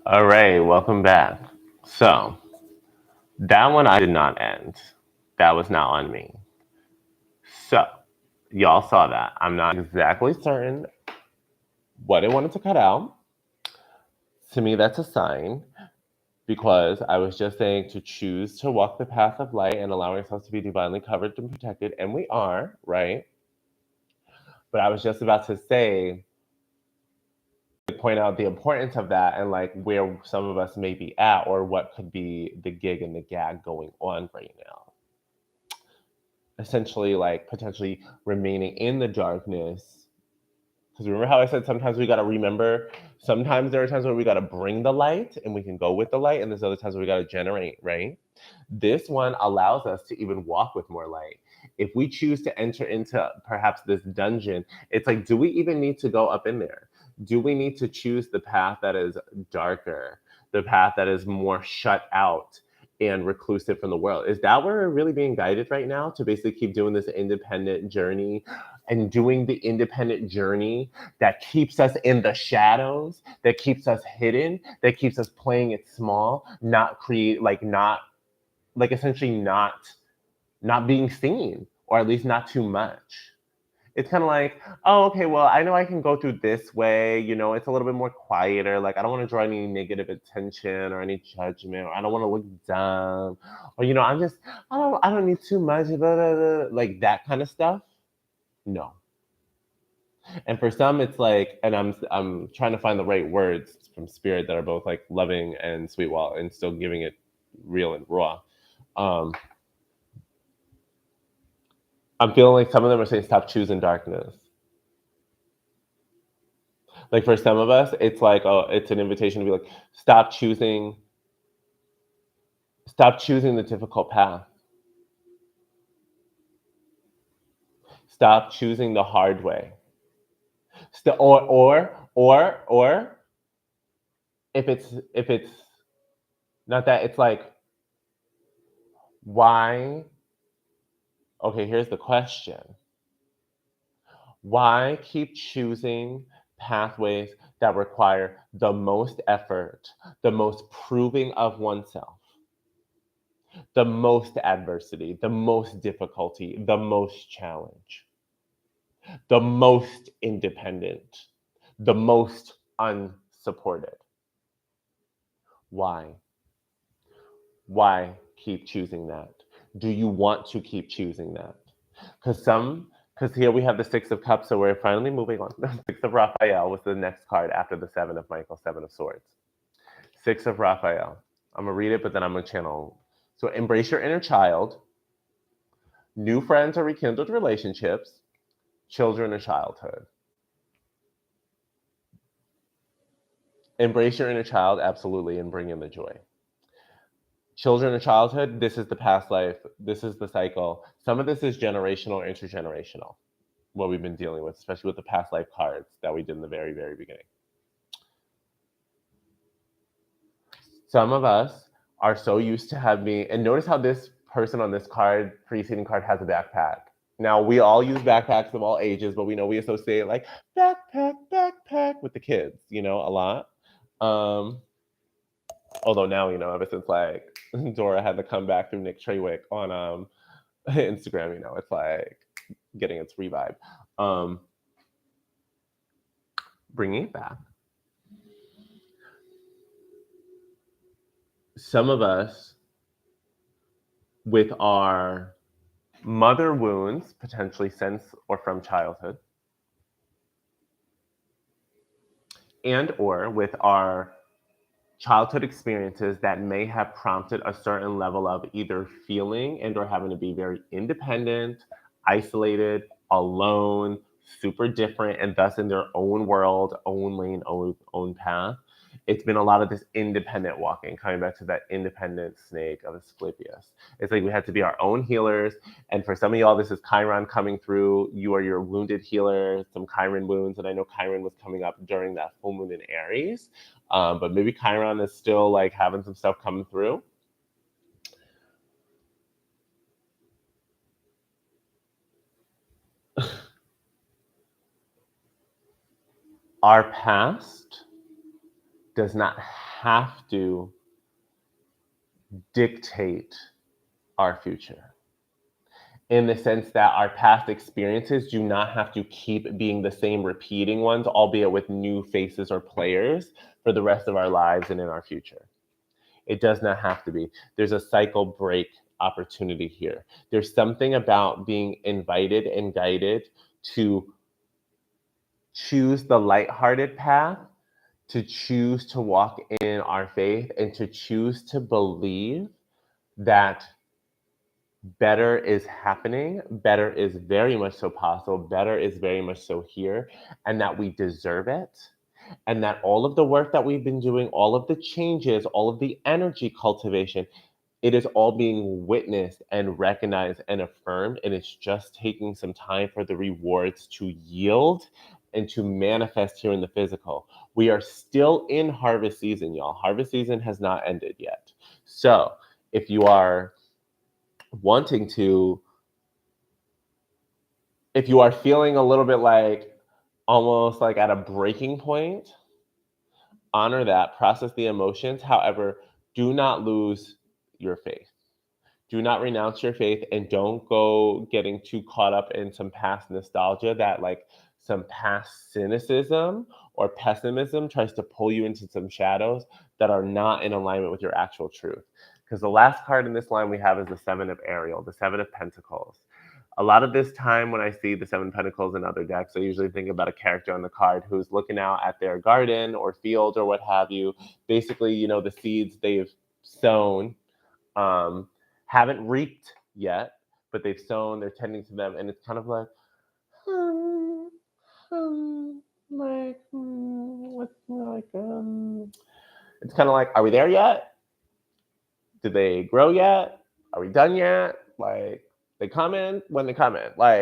All right, welcome back. So, that one I did not end. That was not on me. So, y'all saw that. I'm not exactly certain what it wanted to cut out. To me, that's a sign because I was just saying to choose to walk the path of light and allow ourselves to be divinely covered and protected, and we are, right? But I was just about to say, point out the importance of that and like where some of us may be at or what could be the gig and the gag going on right now. Essentially, like potentially remaining in the darkness. Because remember how I said sometimes we got to remember, sometimes there are times where we got to bring the light and we can go with the light, and there's other times where we got to generate, right? This one allows us to even walk with more light. If we choose to enter into perhaps this dungeon, it's like, do we even need to go up in there? Do we need to choose the path that is darker, the path that is more shut out and reclusive from the world? Is that where we're really being guided right now to basically keep doing this independent journey and doing the independent journey that keeps us in the shadows, that keeps us hidden, that keeps us playing it small, not create not like essentially not being seen, or at least not too much. It's kind of like, oh, okay, well, I know I can go through this way. It's a little bit more quieter. Like, I don't want to draw any negative attention or any judgment, or I don't want to look dumb, or I don't need too much, blah, blah, blah, like that kind of stuff. No. And for some, it's like, and I'm trying to find the right words from spirit that are both like loving and sweet, while and still giving it real and raw. Um, I'm feeling like some of them are saying stop choosing darkness. Like for some of us, it's like, oh, it's an invitation to be like, stop choosing the difficult path. Stop choosing the hard way. Or if it's not that, it's like, why? Okay, here's the question. Why keep choosing pathways that require the most effort, the most proving of oneself, the most adversity, the most difficulty, the most challenge, the most independent, the most unsupported? Why? Why keep choosing that? Do you want to keep choosing that? Because here we have the Six of Cups, so we're finally moving on. The Six of Raphael was the next card after the Seven of Michael, Seven of Swords. Six of Raphael. I'm gonna read it, but then I'm gonna channel. So embrace your inner child, new friends or rekindled relationships, children or childhood. Embrace your inner child, absolutely, and bring in the joy. Children or childhood, this is the past life, this is the cycle. Some of this is generational or intergenerational, what we've been dealing with, especially with the past life cards that we did in the very, very beginning. Some of us are so used to having, and notice how this person on this card, preceding card, has a backpack. Now, we all use backpacks of all ages, but we know we associate like backpack with the kids, a lot. Although now, ever since like Dora had to come back through Nick Trawick on Instagram, it's like getting its revive. Bringing it back. Some of us, with our mother wounds, potentially since or from childhood, and or with our childhood experiences that may have prompted a certain level of either feeling and or having to be very independent, isolated, alone, super different, and thus in their own world, own lane, own path. It's been a lot of this independent walking, coming back to that independent snake of Asclepius. It's like we had to be our own healers. And for some of y'all, this is Chiron coming through. You are your wounded healer, some Chiron wounds. And I know Chiron was coming up during that full moon in Aries. But maybe Chiron is still like having some stuff coming through. Our past does not have to dictate our future, in the sense that our past experiences do not have to keep being the same repeating ones, albeit with new faces or players for the rest of our lives and in our future. It does not have to be. There's a cycle break opportunity here. There's something about being invited and guided to choose the lighthearted path, to choose to walk in our faith, and to choose to believe that better is happening, better is very much so possible, better is very much so here, and that we deserve it. And that all of the work that we've been doing, all of the changes, all of the energy cultivation, it is all being witnessed and recognized and affirmed. And it's just taking some time for the rewards to yield and to manifest here in the physical. We are still in harvest season, y'all. Harvest season has not ended yet. So if you are wanting to, if you are feeling a little bit like almost like at a breaking point, honor that, process the emotions. However, do not lose your faith. Do not renounce your faith, and don't go getting too caught up in some past nostalgia, that like some past cynicism or pessimism tries to pull you into some shadows that are not in alignment with your actual truth. Because the last card in this line we have is the Seven of Ariel, the Seven of Pentacles. A lot of this time when I see the Seven of Pentacles in other decks, I usually think about a character on the card who's looking out at their garden or field or what have you. Basically, you know, the seeds they've sown um, haven't reaped yet, but they've sown, they're tending to them, and it's kind of like, hmm, what's like, it's kind of like, are we there yet? Did they grow yet? Are we done yet? Like, they come in when they come in. Like,